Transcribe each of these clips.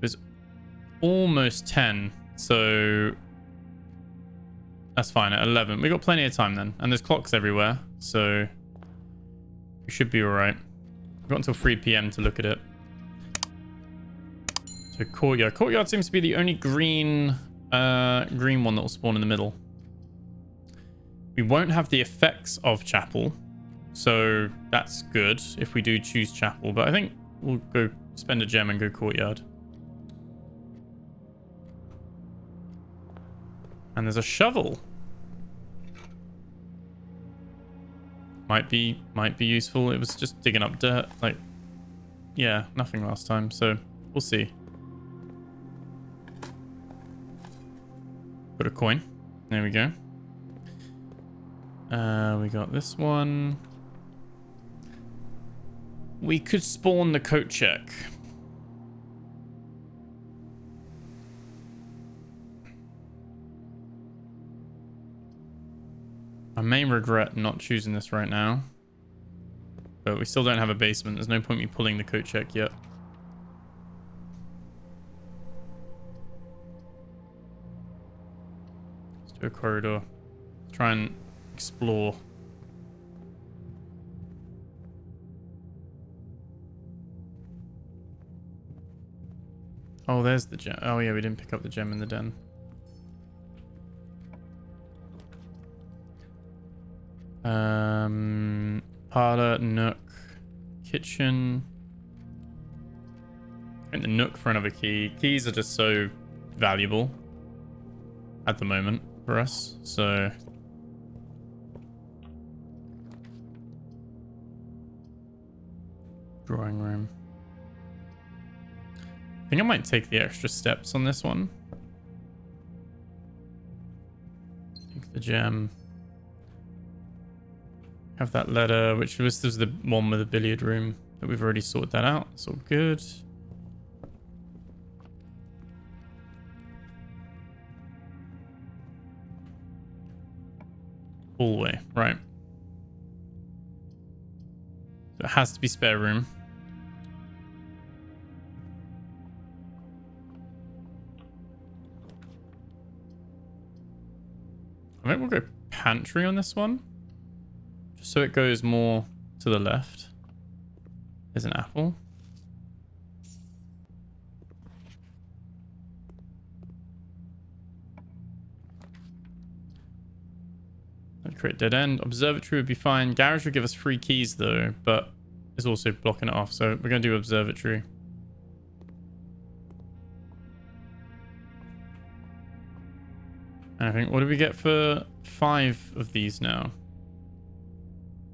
It was almost 10, so that's fine. At 11, we got plenty of time then, and there's clocks everywhere, so we should be all right. We've got until 3 p.m. to look at it. So courtyard. Courtyard seems to be the only green one that will spawn in the middle. We won't have the effects of chapel, so that's good if we do choose chapel. But I think we'll go spend a gem and go courtyard. And there's a shovel. Might be useful. It was just digging up dirt. Like, yeah, nothing last time, so we'll see. Put a coin. There we go. We got this one. We could spawn the coat check. I may regret not choosing this right now. But we still don't have a basement. There's no point me pulling the coat check yet. Let's do a corridor. Try and explore. Oh, there's the gem. Oh yeah, we didn't pick up the gem in the den. Parlor, nook, kitchen. I think the nook for another key. Keys are just so valuable at the moment for us, so drawing room. I think I might take the extra steps on this one. Take the gem. Have that letter, which was the one with the billiard room that we've already sorted that out. It's all good. Hallway, right. So it has to be spare room. I think we'll go pantry on this one. Just so it goes more to the left. There's an apple. That'd create dead end. Observatory would be fine. Garage would give us 3 keys though, but it's also blocking it off. So we're going to do observatory. And I think, what do we get for 5 of these now?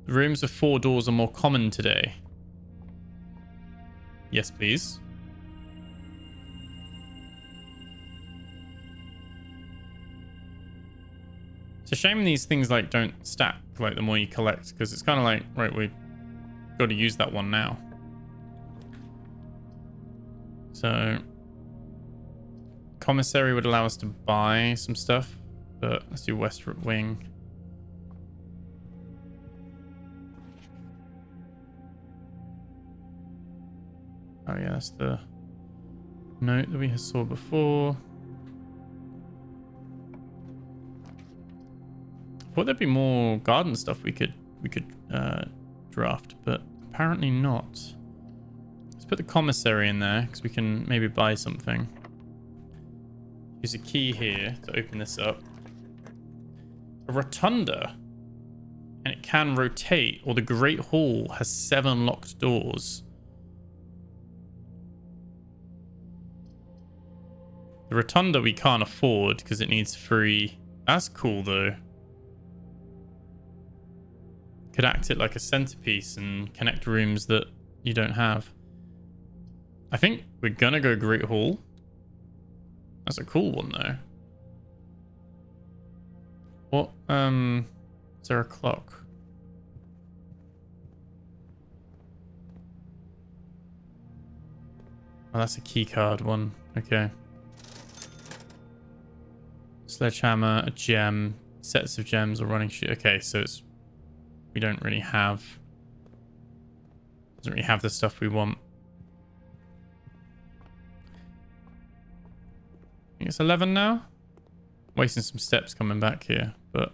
The rooms with 4 doors are more common today. Yes, please. It's a shame these things like don't stack like the more you collect, because it's kind of like, right, we've got to use that one now. So commissary would allow us to buy some stuff, but let's do west wing. Oh yeah, that's the note that we saw before. I thought there'd be more garden stuff we could draft, but apparently not. Let's put the commissary in there because we can maybe buy something. Use a key here to open this up. A rotunda, and it can rotate, or the Great Hall has 7 locked doors. The rotunda we can't afford because it needs 3. That's cool though. Could act it like a centerpiece and connect rooms that you don't have. I think we're gonna go Great Hall. That's a cool one though. What, is there a clock? Oh, that's a key card one. Okay. Sledgehammer, a gem, sets of gems or running shoe. Okay, so it's, we don't really have, doesn't really have the stuff we want. think it's 11 now. Wasting some steps coming back here, but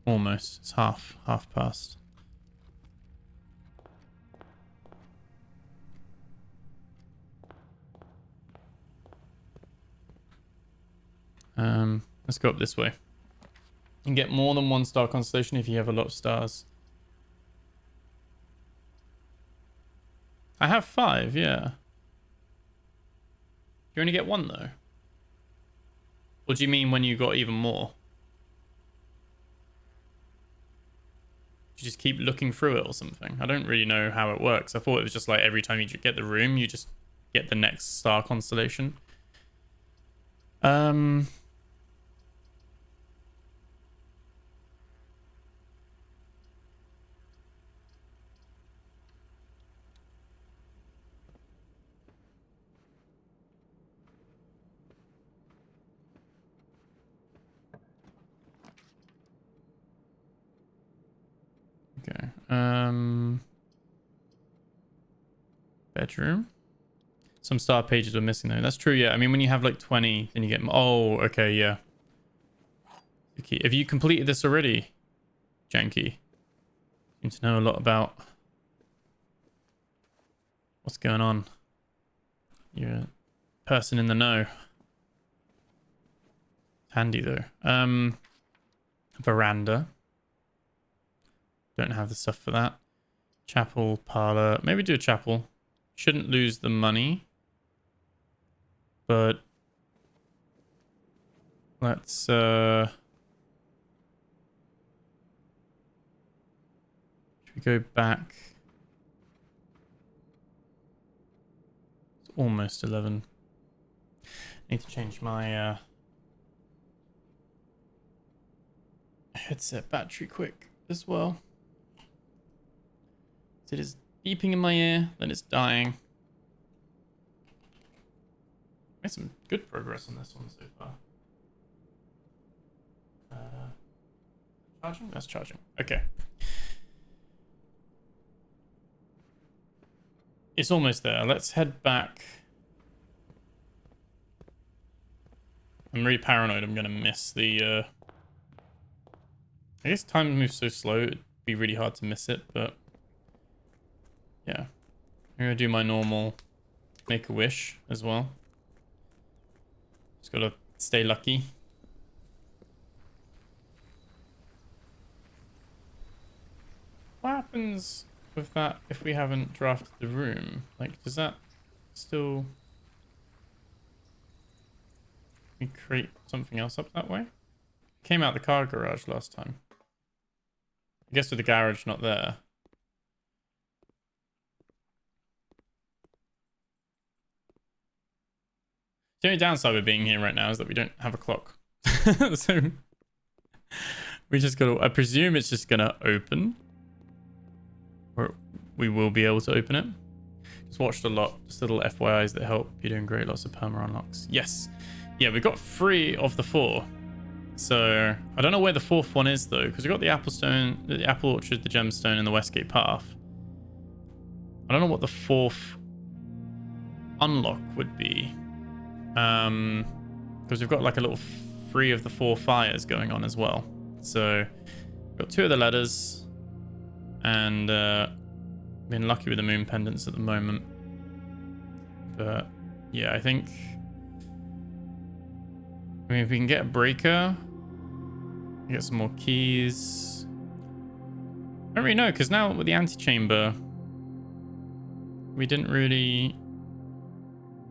almost. It's half past. Let's go up this way. You can get more than 1 star constellation if you have a lot of stars. I have 5, yeah. You only get 1 though. What do you mean when you got even more? You just keep looking through it or something? I don't really know how it works. I thought it was just like every time you get the room, you just get the next star constellation. Okay. Bedroom. Some star pages were missing though. That's true, yeah. I mean, when you have like 20, then you get... Oh, okay, yeah. Okay. Have you completed this already, Janky? Seem to know a lot about what's going on. You're a person in the know. Handy though. Veranda. Don't have the stuff for that. Chapel, parlor. Maybe do a chapel. Shouldn't lose the money. But let's should we go back? It's almost 11. Need to change my headset battery quick as well. It is beeping in my ear, then it's dying. Made some good progress on this one so far. Charging? That's charging. Okay. It's almost there. Let's head back. I'm really paranoid I'm going to miss the... I guess time moves so slow, it'd be really hard to miss it, but... Yeah. I'm going to do my normal make-a-wish as well. Just got to stay lucky. What happens with that if we haven't drafted the room? Like, does that still... We create something else up that way? Came out the car garage last time. I guess with the garage not there. The only downside with being here right now is that we don't have a clock. So we just gotta... I presume it's just gonna open. Or we will be able to open it. Just watched a lot. Just little FYIs that help. You're doing great. Lots of perma unlocks. Yes. Yeah, we got 3 of the 4. So I don't know where the 4th one is though, because we got the Apple Stone, the Apple Orchard, the Gemstone, and the Westgate Path. I don't know what the 4th unlock would be. Because we've got like a little 3 of the 4 fires going on as well. So we've got 2 of the letters, and been lucky with the moon pendants at the moment. But yeah, I think, I mean, if we can get a breaker, get some more keys. I don't really know, because now with the antechamber, we didn't really...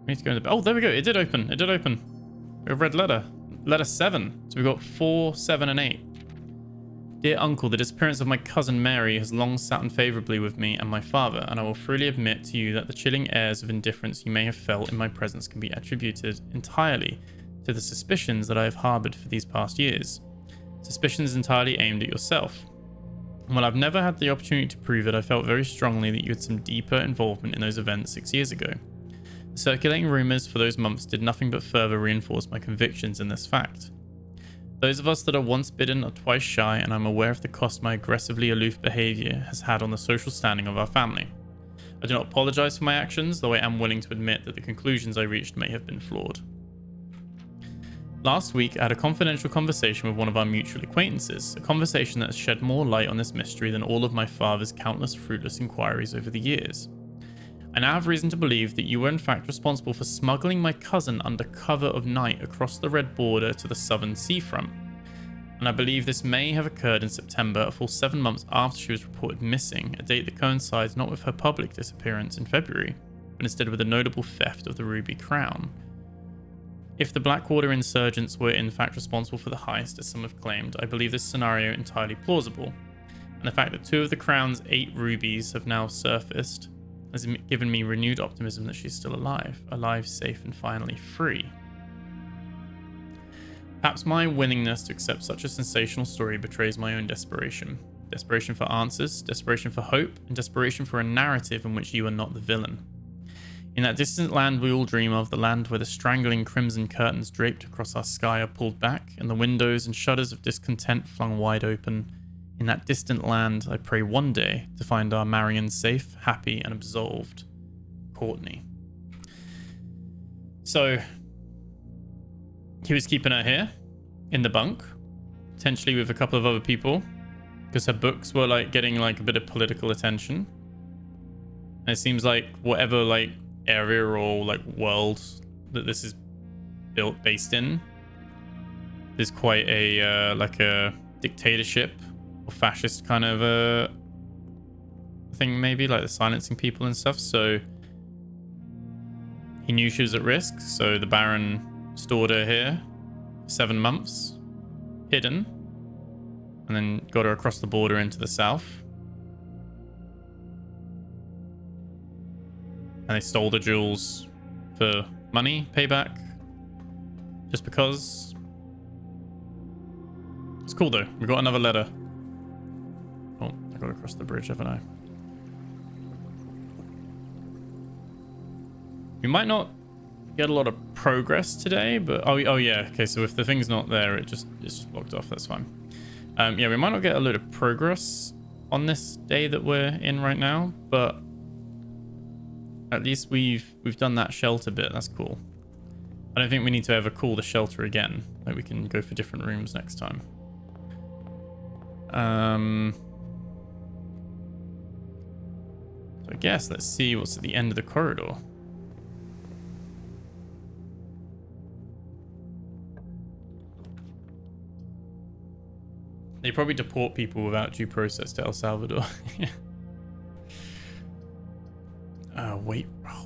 We need to go in the... Oh, there we go. It did open. It did open. We have red letter. Letter 7. So we've got 4, 7, and 8. Dear Uncle, the disappearance of my cousin Mary has long sat unfavorably with me and my father, and I will freely admit to you that the chilling airs of indifference you may have felt in my presence can be attributed entirely to the suspicions that I have harbored for these past years. Suspicions entirely aimed at yourself. While I've never had the opportunity to prove it, I felt very strongly that you had some deeper involvement in those events 6 years ago. Circulating rumours for those months did nothing but further reinforce my convictions in this fact. Those of us that are once bitten are twice shy, and I'm aware of the cost my aggressively aloof behavior has had on the social standing of our family. I do not apologize for my actions, though I am willing to admit that the conclusions I reached may have been flawed. Last week, I had a confidential conversation with one of our mutual acquaintances, a conversation that has shed more light on this mystery than all of my father's countless fruitless inquiries over the years. I now have reason to believe that you were in fact responsible for smuggling my cousin under cover of night across the Red Border to the southern seafront. And I believe this may have occurred in September, a full 7 months after she was reported missing, a date that coincides not with her public disappearance in February, but instead with a notable theft of the Ruby Crown. If the Blackwater insurgents were in fact responsible for the heist, as some have claimed, I believe this scenario entirely plausible. And the fact that 2 of the Crown's 8 rubies have now surfaced has given me renewed optimism that she's still alive, safe, and finally free. Perhaps my willingness to accept such a sensational story betrays my own desperation. Desperation for answers, desperation for hope, and desperation for a narrative in which you are not the villain. In that distant land we all dream of, the land where the strangling crimson curtains draped across our sky are pulled back, and the windows and shutters of discontent flung wide open, in that distant land I pray one day to find our Marion safe, happy, and absolved. Courtney. So, he was keeping her here, in the bunk, potentially with a couple of other people, because her books were like getting like a bit of political attention. And it seems like whatever like area or like world that this is based in, there's quite a like a dictatorship or fascist kind of a thing, maybe like the silencing people and stuff. So he knew she was at risk, so the Baron stored her here for 7 months, hidden, and then got her across the border into the south. And they stole the jewels for money, payback, just because. It's cool though. We got another letter. Oh, I got across the bridge, haven't I? We might not get a lot of progress today, but oh yeah. Okay, so if the thing's not there, it's just blocked off. That's fine. Yeah, we might not get a load of progress on this day that we're in right now, but at least we've done that shelter bit. That's cool. I don't think we need to ever call the shelter again. Like, we can go for different rooms next time. So I guess let's see what's at the end of the corridor. They probably deport people without due process to El Salvador.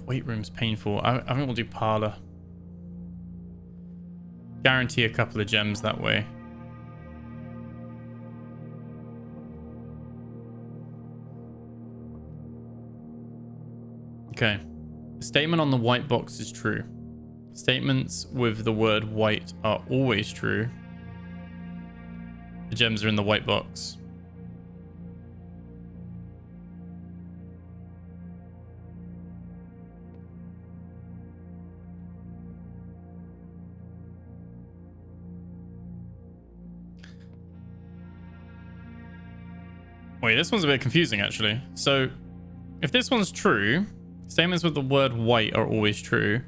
Wait room's painful. I think we'll do parlor. Guarantee a couple of gems that way. Okay. The statement on the white box is true. Statements with the word white are always true. The gems are in the white box. Wait, this one's a bit confusing, actually. So, if this one's true, statements with the word white are always true.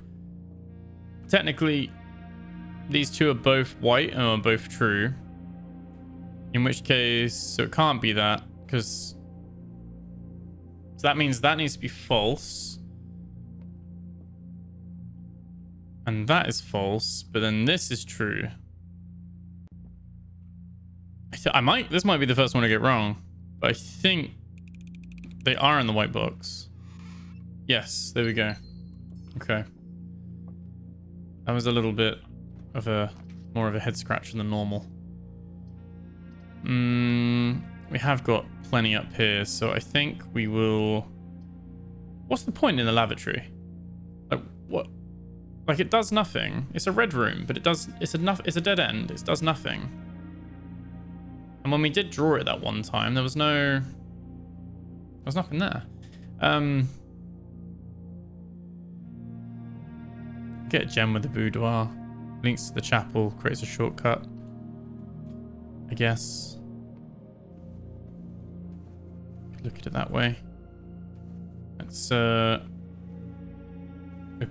Technically, these two are both white and are both true. In which case, so it can't be that, because... So that means that needs to be false. And that is false, but then this is true. This might be the first one to get wrong. But I think they are in the white box. Yes, there we go. Okay. That was a little bit of more of a head scratcher than normal. We have got plenty up here, so I think we will... What's the point in the lavatory? Like, what? Like, it does nothing. It's a red room, but it's a dead end. It does nothing. And when we did draw it that one time, there was nothing there. Get a gem with the boudoir. Links to the chapel, creates a shortcut. I guess. Look at it that way. Let's open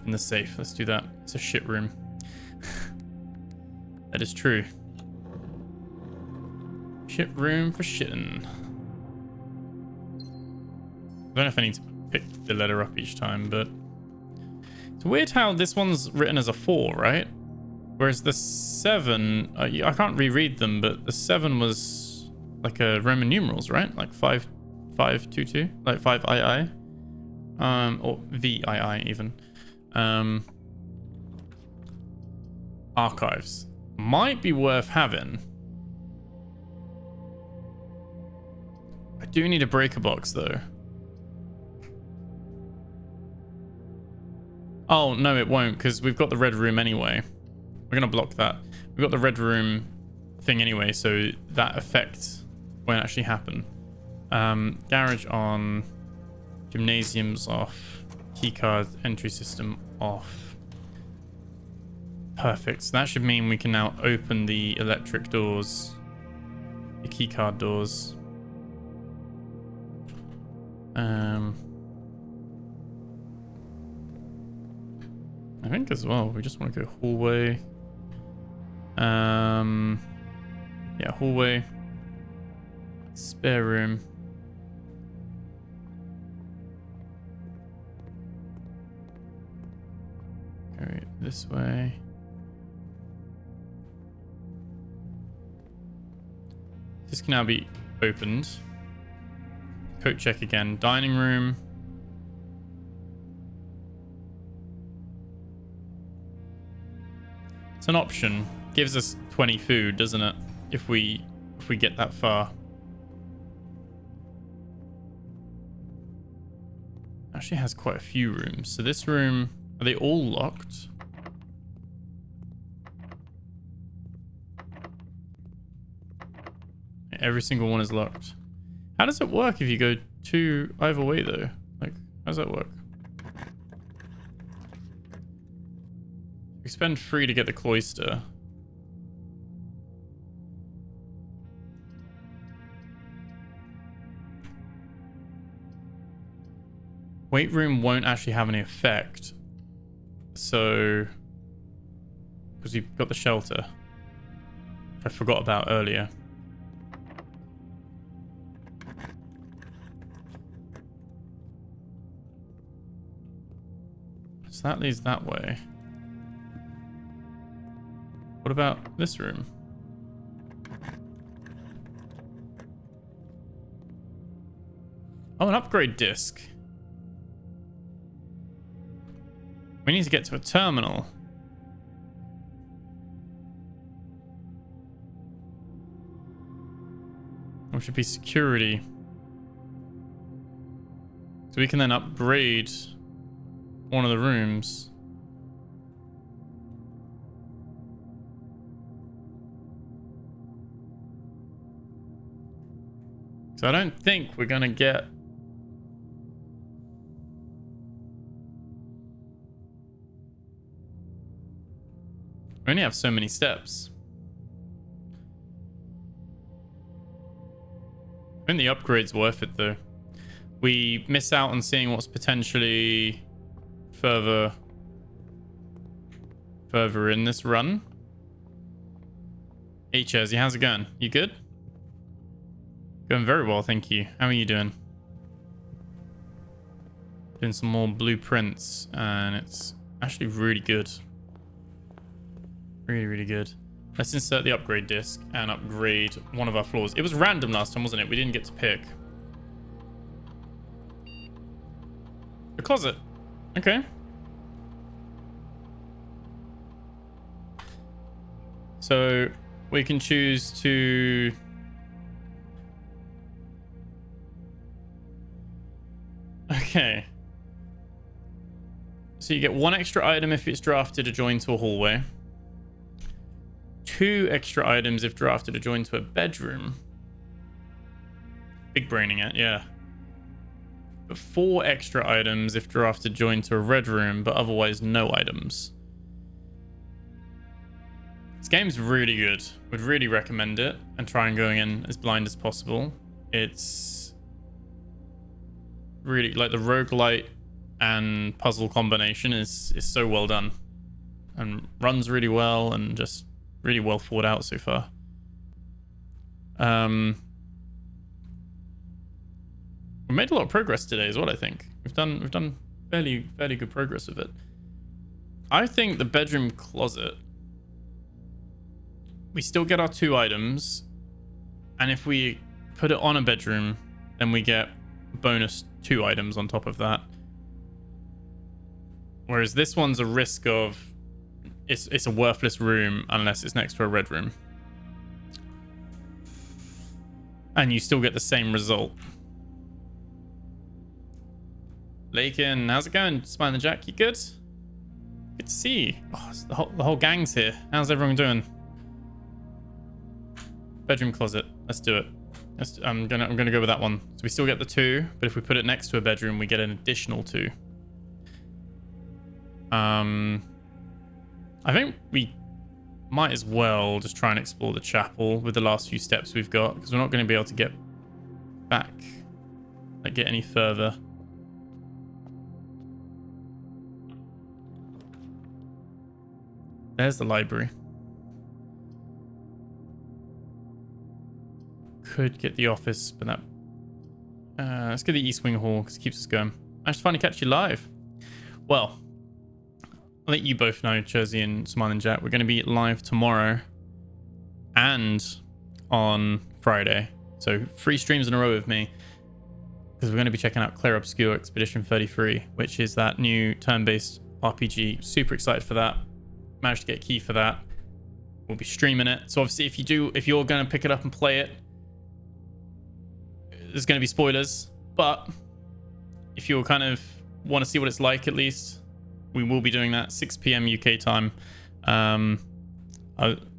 the safe. Let's do that. It's a shit room. That is true. Shit room for shitting. I don't know if I need to pick the letter up each time, but it's weird how this one's written as a 4, right? Whereas the 7, I can't reread them, but the 7 was like a Roman numerals, right? Like 522, like 5II, or VII even. Archives might be worth having. I do need a breaker box though. Oh no, it won't, because we've got the red room anyway. We're gonna block that. We've got the red room thing anyway, so that effect won't actually happen. Garage on, gymnasiums off, keycard entry system off. Perfect. So that should mean we can now open the electric doors, the keycard doors. I think as well, we just want to go hallway. Yeah, hallway. Spare room. Go this way. This can now be opened. Coat check again. Dining room. It's an option. Gives us 20 food, doesn't it? If we get that far. Actually has quite a few rooms. So this room, are they all locked? Every single one is locked. How does it work if you go either way though? Like, how does that work? We spend 3 to get the cloister. Weight room won't actually have any effect. So, because we've got the shelter, which I forgot about earlier. So that leads that way. What about this room? Oh, an upgrade disc. We need to get to a terminal. Which should be security. So we can then upgrade one of the rooms. So I don't think we're gonna get... We only have so many steps. I think the upgrade's worth it though. We miss out on seeing what's potentially further in this run. Hey Chazzy, how's it going? You good? Going very well, thank you. How are you doing? Doing some more blueprints, and it's actually really good. Really, really good. Let's insert the upgrade disc and upgrade one of our floors. It was random last time, wasn't it? We didn't get to pick. The closet. Okay. So we can choose to... Okay. So you get 1 extra item if it's drafted adjoined to a hallway. 2 extra items if drafted adjoined to a bedroom. Big braining it, yeah. But 4 extra items if drafted adjoined to a red room, but otherwise no items. It's game's really good. Would really recommend it and try and going in as blind as possible. It's really like the roguelite and puzzle combination is so well done and runs really well and just really well thought out so far. We made a lot of progress today is what I think. We've done fairly good progress with it. I think the bedroom closet, we still get our 2 items, and if we put it on a bedroom, then we get bonus 2 items on top of that. Whereas this one's a risk of it's a worthless room unless it's next to a red room. And you still get the same result. Lakin, how's it going? Smiling Jack, you good? Good to see you. Oh, the whole gang's here. How's everyone doing? Bedroom closet. Let's do it. I'm gonna go with that one. So we still get the 2, but if we put it next to a bedroom, we get an additional 2. I think we might as well just try and explore the chapel with the last few steps we've got, because we're not going to be able to get back, like get any further. There's the library. Could get the office, but that... let's get the East Wing Hall, because it keeps us going. I just finally catch you live. Well, I'll let you both know, Jersey and Smiling Jack, we're going to be live tomorrow and on Friday. So 3 streams in a row with me, because we're going to be checking out Clair Obscure Expedition 33, which is that new turn-based RPG. Super excited for that. Managed to get a key for that. We'll be streaming it. So obviously if you're going to pick it up and play it, there's going to be spoilers. But if you kind of want to see what it's like, at least, we will be doing that 6 p.m. UK time. I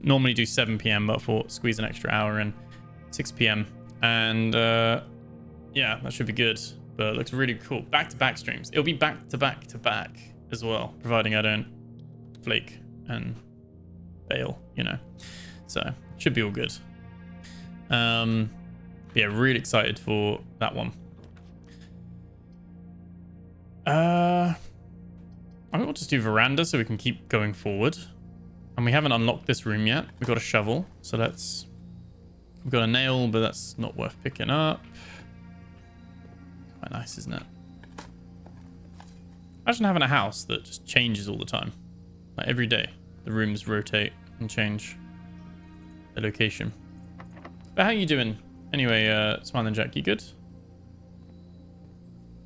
normally do 7 p.m, but I thought squeeze an extra hour in. 6 p.m. And yeah, that should be good. But it looks really cool. Back-to-back streams. It'll be back-to-back-to-back as well, providing I don't flake and fail, you know. So should be all good. Yeah, really excited for that one. I think we'll just do veranda so we can keep going forward. And we haven't unlocked this room yet. We've got a shovel, so that's... We've got a nail, but that's not worth picking up. Quite nice, isn't it? Imagine having a house that just changes all the time. Like every day, the rooms rotate and change the location. But how you doing? Anyway, Smiling Jack, you good?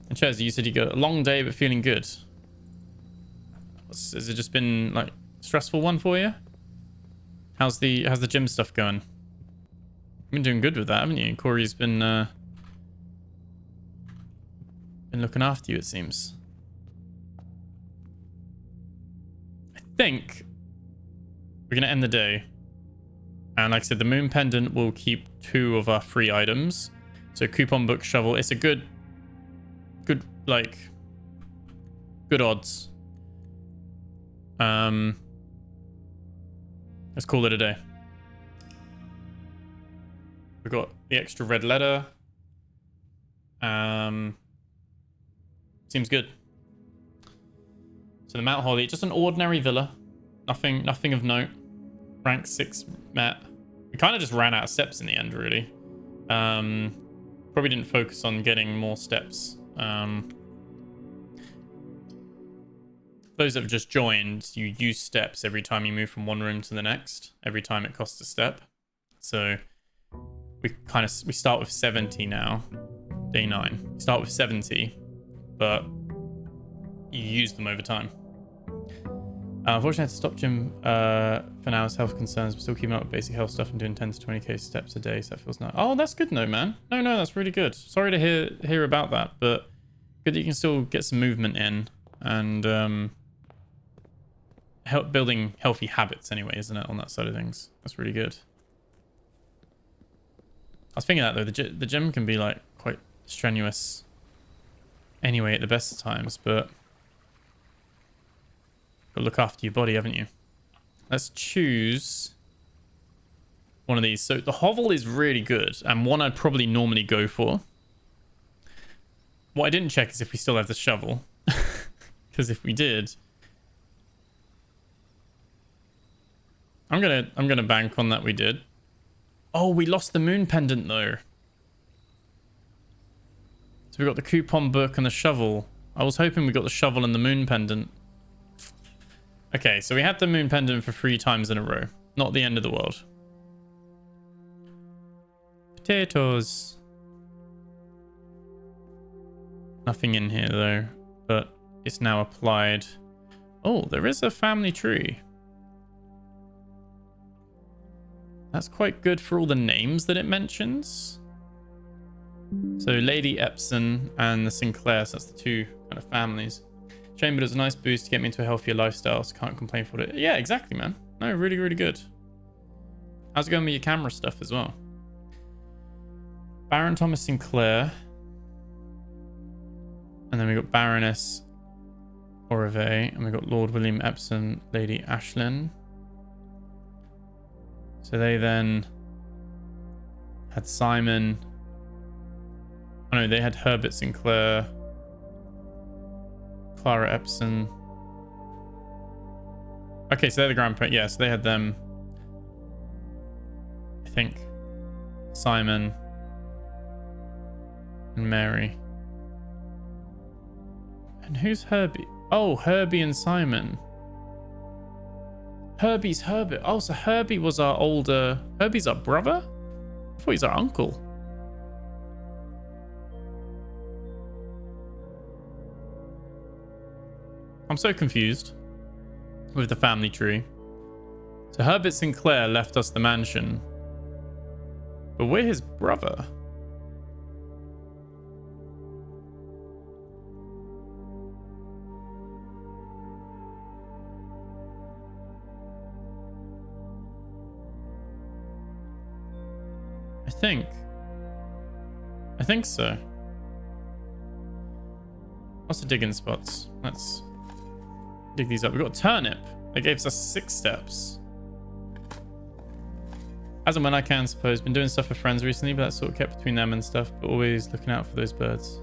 And Chaz, you said you got a long day but feeling good. Has it just been like stressful one for you? How's the gym stuff going? You've been doing good with that, haven't you? Corey's been looking after you, it seems. I think we're gonna end the day. And like I said, the moon pendant will keep 2 of our 3 items. So coupon book, shovel. It's a good odds. Let's call it a day. We've got the extra red letter. Seems good. So the Mount Holly, just an ordinary villa. Nothing of note. Rank 6 met. We kind of just ran out of steps in the end, really. Probably didn't focus on getting more steps. Those that have just joined, you use steps every time you move from one room to the next. Every time it costs a step. So we start with 70 now. Day 9. We start with 70, but you use them over time. Unfortunately, I had to stop gym for now as health concerns, but still keeping up with basic health stuff and doing 10 to 20k steps a day, so that feels nice. Oh, that's good, no, man. No, that's really good. Sorry to hear about that, but good that you can still get some movement in and help building healthy habits anyway, isn't it, on that side of things? That's really good. I was thinking that, though. The gym can be, like, quite strenuous anyway at the best of times, but... Got to look after your body, haven't you? Let's choose one of these. So the hovel is really good and one I'd probably normally go for. What I didn't check is if we still have the shovel. Because if we did, I'm gonna bank on that we did. Oh, we lost the moon pendant though. So we got the coupon book and the shovel. I was hoping we got the shovel and the moon pendant. Okay, so we had the moon pendant for 3 times in a row. Not the end of the world. Potatoes. Nothing in here though, but it's now applied. Oh, there is a family tree. That's quite good for all the names that it mentions. So Lady Epson and the Sinclair, so that's the 2 kind of families. Chamber does a nice boost to get me into a healthier lifestyle, so can't complain for it. Yeah, exactly, man. No, really, really good. How's it going with your camera stuff as well? Baron Thomas Sinclair. And then we got Baroness Orive, and we got Lord William Epson, Lady Ashlyn. So they then had Simon. Oh no, they had Herbert Sinclair, Clara Epson. Okay, so they're the grandparents. Yeah, so they had them. I think Simon and Mary. And who's Herbie? Oh, Herbie and Simon. Herbie's Herbert. Oh, so Herbie was our older... Herbie's our brother? I thought he's our uncle. I'm so confused with the family tree. So Herbert Sinclair left us the mansion. But we're his brother. I think so. Lots of digging spots. Let's dig these up. We've got turnip. That gave us 6 steps. As and when I can, suppose. Been doing stuff with friends recently, but that's sort of kept between them and stuff. But always looking out for those birds.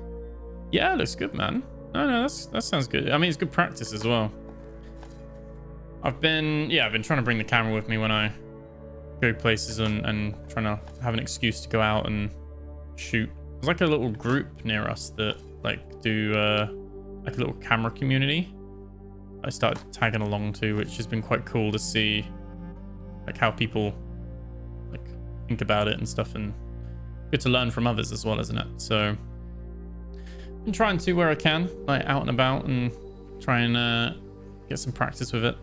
Yeah, looks good, man. No, that sounds good. I mean, it's good practice as well. I've been trying to bring the camera with me when I go places and trying to have an excuse to go out and shoot. There's like a little group near us that like do like a little camera community I started tagging along to, which has been quite cool to see like how people like think about it and stuff, and good to learn from others as well, isn't it? So I'm trying to where I can, like out and about, and try and get some practice with it.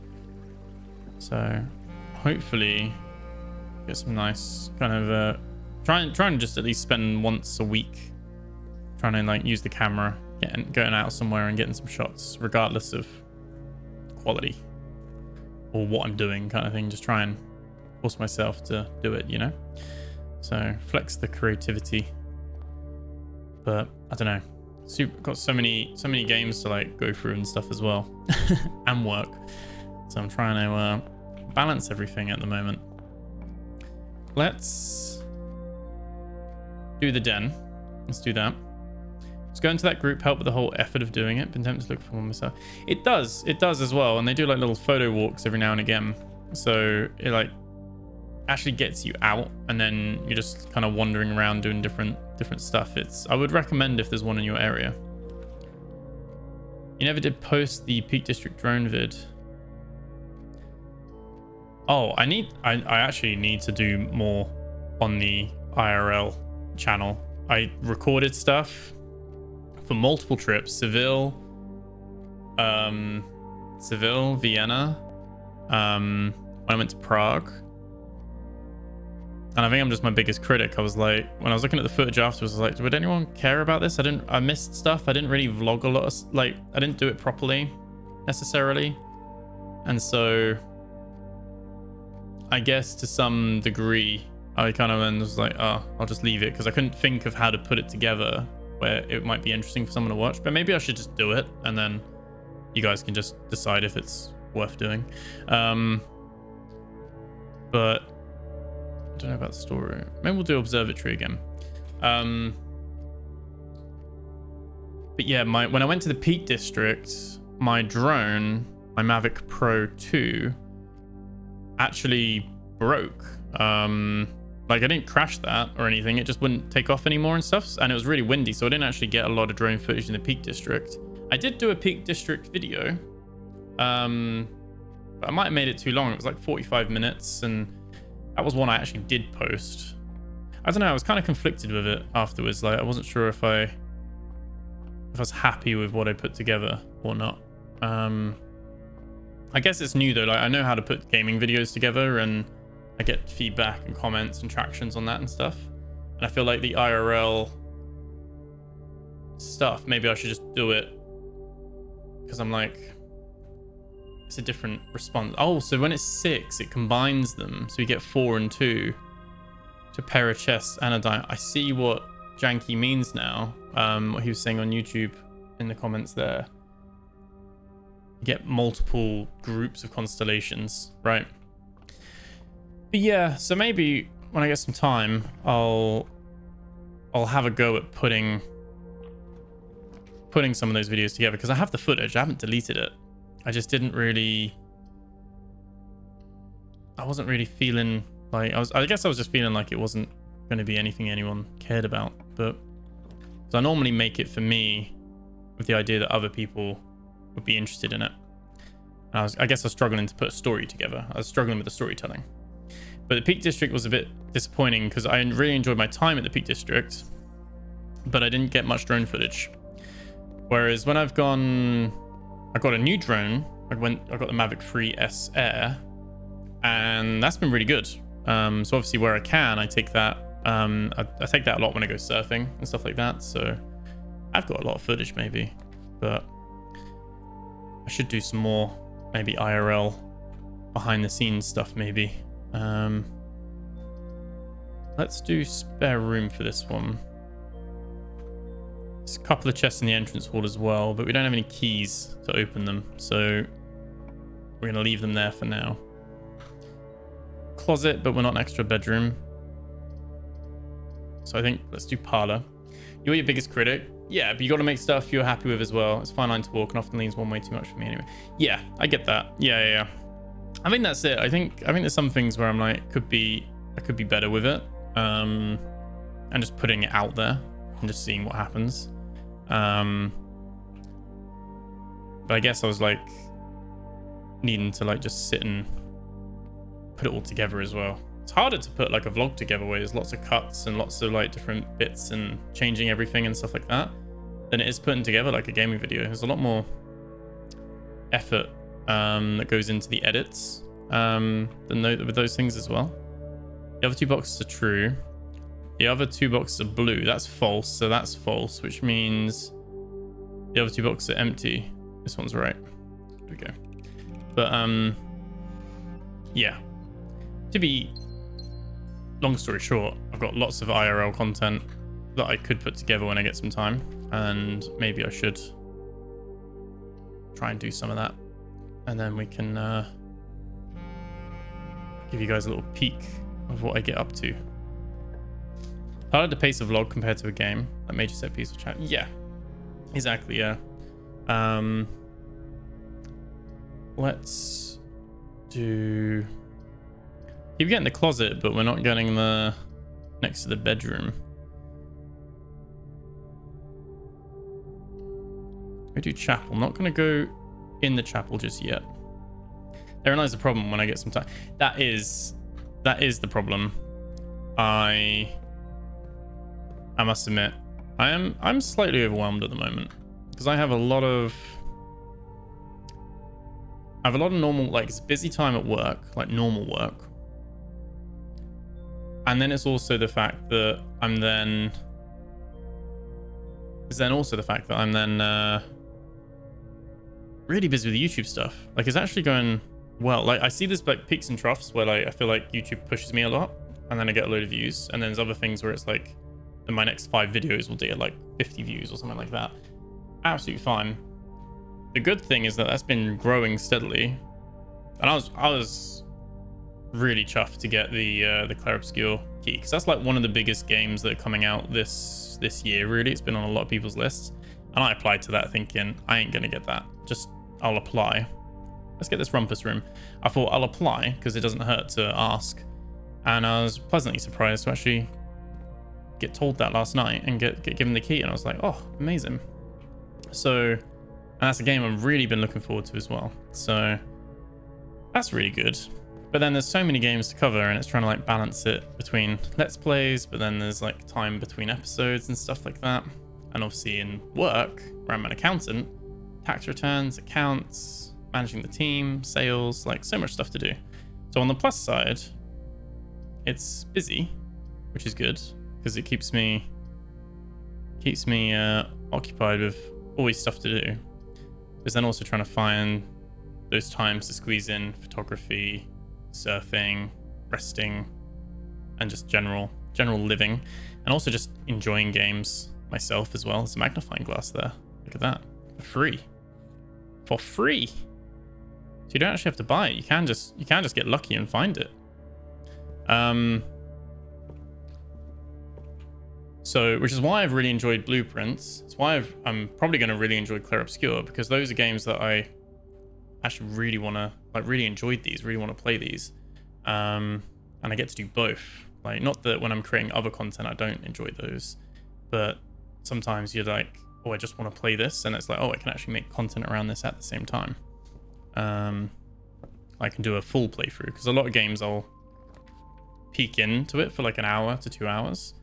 So hopefully get some nice kind of trying to just at least spend once a week trying to like use the camera, going out somewhere and getting some shots, regardless of quality or what I'm doing, kind of thing. Just try and force myself to do it, you know. So flex the creativity. But I don't know. Got so many games to like go through and stuff as well, and work. So I'm trying to balance everything at the moment. Let's do the den. Let's do that. Let's go into that group help with the whole effort of doing it. Been tempted to look for one myself. It does as well. And they do like little photo walks every now and again. So it like actually gets you out, and then you're just kind of wandering around doing different stuff. I would recommend if there's one in your area. You never did post the Peak District drone vid. Oh, I actually need to do more on the IRL channel. I recorded stuff for multiple trips. Seville, Vienna. When I went to Prague. And I think I'm just my biggest critic. I was like, when I was looking at the footage afterwards, I was like, would anyone care about this? I missed stuff. I didn't really vlog a lot of, like, I didn't do it properly necessarily. And so I guess to some degree, I kind of then was like, oh, I'll just leave it, because I couldn't think of how to put it together where it might be interesting for someone to watch. But maybe I should just do it, and then you guys can just decide if it's worth doing. But don't know about the story. Maybe we'll do observatory again. But yeah, when I went to the Peak District, my drone, my Mavic Pro 2, actually broke. Like I didn't crash that or anything. It just wouldn't take off anymore and stuff. And it was really windy, so I didn't actually get a lot of drone footage in the Peak District. I did do a Peak District video. But I might have made it too long. It was like 45 minutes, and that was one I actually did post. I don't know. I was kind of conflicted with it afterwards. Like I wasn't sure if I was happy with what I put together or not. I guess it's new though. Like I know how to put gaming videos together, and I get feedback and comments and tractions on that and stuff. And I feel like the IRL stuff, maybe I should just do it because I'm like, it's a different response. Oh, so when it's 6, it combines them. So you get 4 and 2 to pair a chest and a diamond. I see what Janky means now. What he was saying on YouTube in the comments there. You get multiple groups of constellations, right? But yeah, so maybe when I get some time, I'll have a go at putting some of those videos together, because I have the footage. I haven't deleted it. I just didn't really. I wasn't really feeling like I guess I was just feeling like it wasn't going to be anything anyone cared about. But so I normally make it for me with the idea that other people would be interested in it. And I guess I was struggling to put a story together. I was struggling with the storytelling. But the Peak District was a bit disappointing because I really enjoyed my time at the Peak District, but I didn't get much drone footage. Whereas when I got a new drone. I got the Mavic 3S Air, and that's been really good. So obviously where I can, I take that. I take that a lot when I go surfing and stuff like that. So I've got a lot of footage maybe, but I should do some more maybe IRL behind the scenes stuff maybe. Let's do spare room for this one. There's a couple of chests in the entrance hall as well, but we don't have any keys to open them, so we're going to leave them there for now. Closet, but we're not an extra bedroom. So I think let's do parlor. You're your biggest critic. Yeah, but you got to make stuff you're happy with as well. It's a fine line to walk and often leans one way too much for me anyway. Yeah, I get that. Yeah. I think that's it. I think there's some things where I'm like, I could be better with it. And just putting it out there and just seeing what happens. But I guess I was like needing to like just sit and put it all together as well. It's harder to put like a vlog together where there's lots of cuts and lots of like different bits and changing everything and stuff like that than it is putting together like a gaming video. There's a lot more effort that goes into the edits with those things as well. The other 2 boxes are true. The other 2 boxes are blue. That's false. So that's false, which means the other 2 boxes are empty. This one's right. There we go. But yeah. To be long story short, I've got lots of IRL content that I could put together when I get some time, and maybe I should try and do some of that, and then we can give you guys a little peek of what I get up to. How did the pace of vlog compare to a game? That major set piece of chat. Yeah, exactly. Yeah. Let's do. Keep getting the closet, but we're not getting the next to the bedroom. We do chapel. I'm not going to go in the chapel just yet. Therein lies the problem when I get some time. That is the problem. I must admit, I'm slightly overwhelmed at the moment because I have a lot of normal, like it's a busy time at work, like normal work. And then it's also the fact that I'm then really busy with the YouTube stuff. Like it's actually going well. Like I see this like peaks and troughs where like I feel like YouTube pushes me a lot and then I get a load of views. And then there's other things where it's like in my next 5 videos will get like 50 views or something like that. Absolutely fine. The good thing is that that's been growing steadily. And I was really chuffed to get the Clair Obscur key, because that's like one of the biggest games that are coming out this year. Really, it's been on a lot of people's lists, and I applied to that thinking I ain't gonna get that. Just I'll apply. Let's get this rumpus room. I thought I'll apply because it doesn't hurt to ask, and I was pleasantly surprised to actually get told that last night and get given the key, and I was like, oh, amazing. So, and that's a game I've really been looking forward to as well. So that's really good. But then there's so many games to cover, and it's trying to like balance it between let's plays, but then there's like time between episodes and stuff like that. And obviously in work, where I'm an accountant, tax returns, accounts, managing the team, sales, like so much stuff to do. So on the plus side, it's busy, which is good because it keeps me occupied with always stuff to do. Because then also trying to find those times to squeeze in photography, surfing, resting, and just general living, and also just enjoying games myself as well. There's a magnifying glass there. Look at that. For free. So you don't actually have to buy it. You can just get lucky and find it. So, which is why I've really enjoyed Blueprints. It's why I'm probably going to really enjoy Clair Obscur, because those are games that I actually really want to, like, really enjoyed these, really want to play these. And I get to do both. Like, not that when I'm creating other content, I don't enjoy those, but sometimes you're like, oh, I just want to play this. And it's like, oh, I can actually make content around this at the same time. I can do a full playthrough, because a lot of games I'll peek into it for like an hour to 2 hours,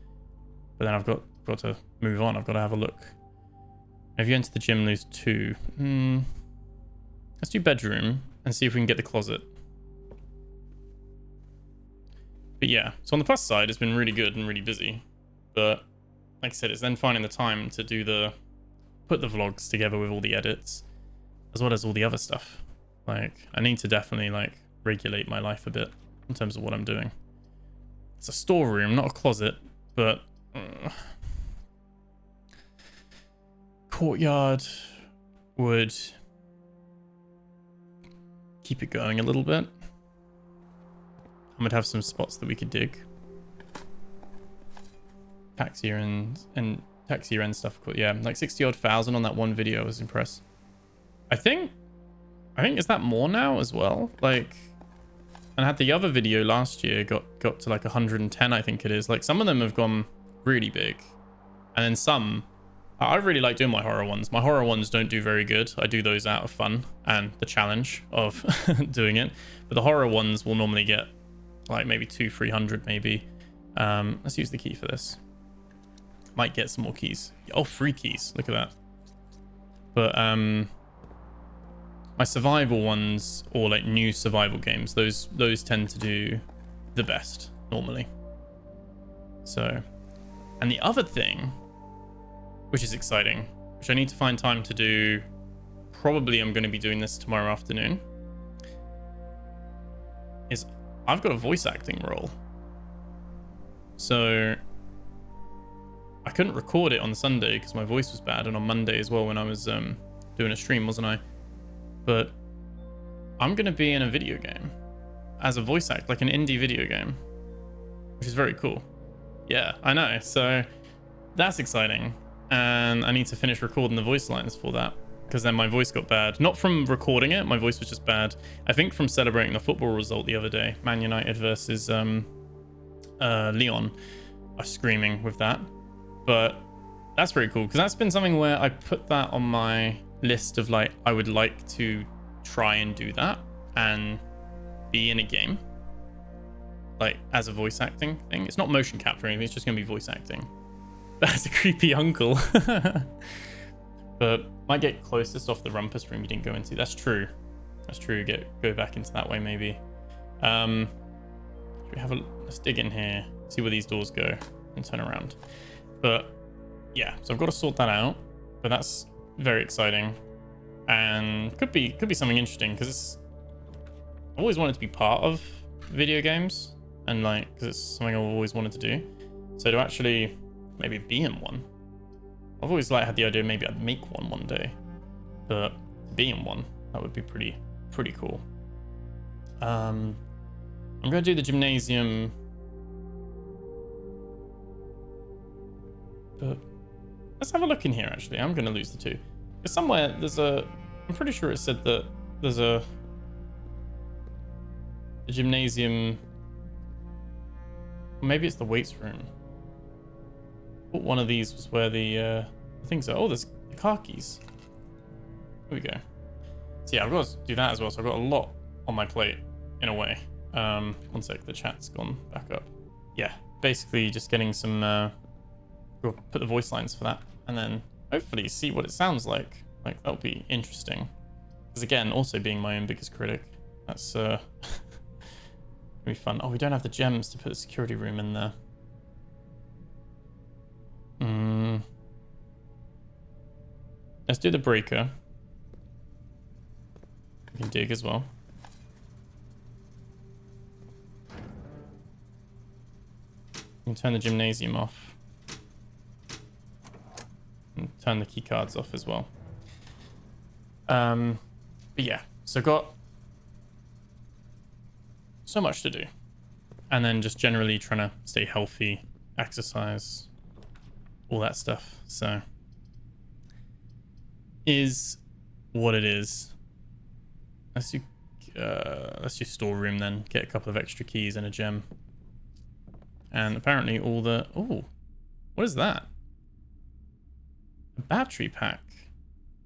but then I've got to move on. I've got to have a look. If you enter the gym, lose 2. Let's do bedroom and see if we can get the closet. But yeah, so on the plus side, it's been really good and really busy. But like I said, it's then finding the time to put the vlogs together with all the edits, as well as all the other stuff. Like, I need to definitely like regulate my life a bit in terms of what I'm doing. It's a storeroom, not a closet, but courtyard would keep it going a little bit. I would have some spots that we could dig. Tax year and tax year end stuff. Yeah, like 60 odd thousand on that one video. I was impressed. I think is that more now as well? Like, and I had the other video last year got to like 110, I think it is. Like, some of them have gone really big, and then some, I really like doing my horror ones. My horror ones don't do very good. I do those out of fun and the challenge of doing it, but the horror ones will normally get like maybe 200-300 maybe. Let's use the key for this. Might get some more keys. Oh, 3 keys, look at that. But my survival ones, or like new survival games, those tend to do the best normally. So, and the other thing, which is exciting, which I need to find time to do, probably I'm going to be doing this tomorrow afternoon, is I've got a voice acting role. So I couldn't record it on Sunday because my voice was bad, and on Monday as well when I was doing a stream, wasn't I? But I'm going to be in a video game as a voice act, like an indie video game, which is very cool. Yeah, I know. So that's exciting. And I need to finish recording the voice lines for that, because then my voice got bad. Not from recording it, my voice was just bad. I think from celebrating the football result the other day, Man United versus Leon. I was screaming with that. But that's very cool, because that's been something where I put that on my list of like, I would like to try and do that and be in a game, like as a voice acting thing. It's not motion capture or anything, it's just gonna be voice acting. That's a creepy uncle. But might get closest off the rumpus room you didn't go into. That's true. Go back into that way maybe. Should we have let's dig in here, see where these doors go, and turn around. But yeah, so I've got to sort that out, but that's very exciting, and could be something interesting, because I've always wanted to be part of video games, and like, because it's something I've always wanted to do. So to actually maybe be in one, I've always like had the idea maybe I'd make one day, but to be in one, that would be pretty cool. I'm going to do the gymnasium. But let's have a look in here, actually. I'm going to lose the 2. Because somewhere there's a... I'm pretty sure it said that there's a gymnasium... Maybe it's the weights room. I thought one of these was where the things are. Oh, there's the car keys. There we go. So yeah, I've got to do that as well. So I've got a lot on my plate, in a way. One sec, the chat's gone back up. Yeah, basically just getting some... we'll put the voice lines for that. And then hopefully see what it sounds like. Like, that'll be interesting. Because again, also being my own biggest critic. That's... gonna be fun. Oh, we don't have the gems to put the security room in there. Let's do the breaker. We can dig as well. We can turn the gymnasium off. And turn the key cards off as well. But yeah, so got so much to do. And then just generally trying to stay healthy, exercise, all that stuff. So is what it is. Let's do storeroom then. Get a couple of extra keys and a gem. And apparently all the... Oh, what is that? A battery pack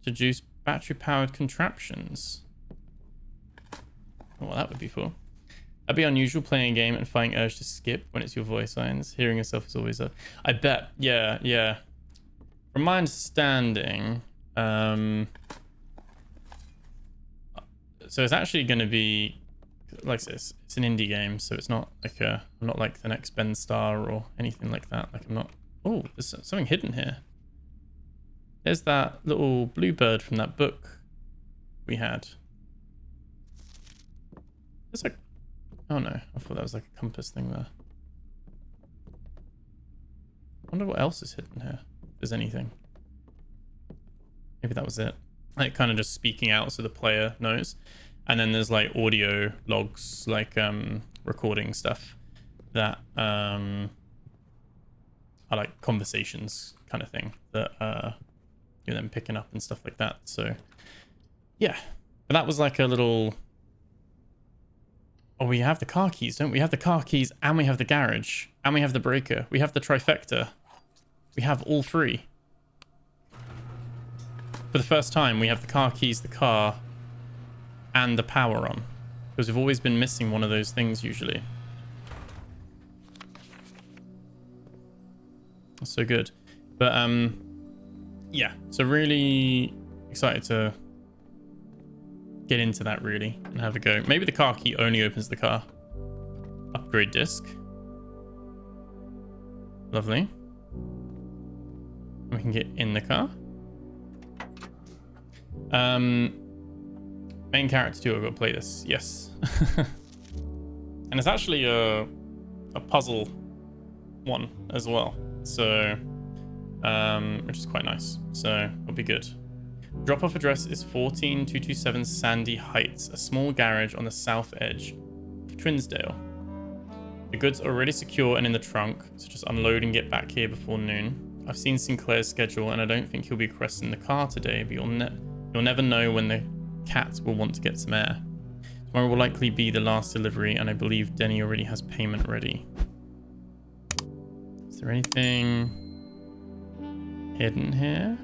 to juice battery-powered contraptions. Oh, well, that would be cool. That'd be unusual playing a game and finding urge to skip when it's your voice lines. Hearing yourself is always a... I bet. Yeah, yeah. From my understanding... so it's actually going to be... Like this. It's an indie game, so it's not like a... I'm not like the next Ben Star or anything like that. Like, I'm not... Oh, there's something hidden here. There's that little bluebird from that book we had. There's like... Oh no, I thought that was like a compass thing there. I wonder what else is hidden here. If there's anything. Maybe that was it. Like kind of just speaking out so the player knows. And then there's like audio logs, like recording stuff that are like conversations kind of thing that you're then picking up and stuff like that. So yeah, but that was like a little... Oh, we have the car keys, don't we? We have the car keys and we have the garage and we have the breaker. We have the trifecta. We have all 3. For the first time, we have the car keys, the car, and the power on. Because we've always been missing one of those things usually. That's so good. But yeah, so really excited to get into that really and have a go. Maybe the car key only opens the car. Upgrade disc. Lovely. We can get in the car. Main character too, I've got to play this. Yes. And it's actually a puzzle one as well. So which is quite nice. So it'll be good. Drop-off address is 14227 Sandy Heights, a small garage on the south edge of Twinsdale. The goods are already secure and in the trunk, so just unload and get back here before noon. I've seen Sinclair's schedule and I don't think he'll be requesting the car today, but you'll never know when the cats will want to get some air. Tomorrow will likely be the last delivery and I believe Denny already has payment ready. Is there anything hidden here?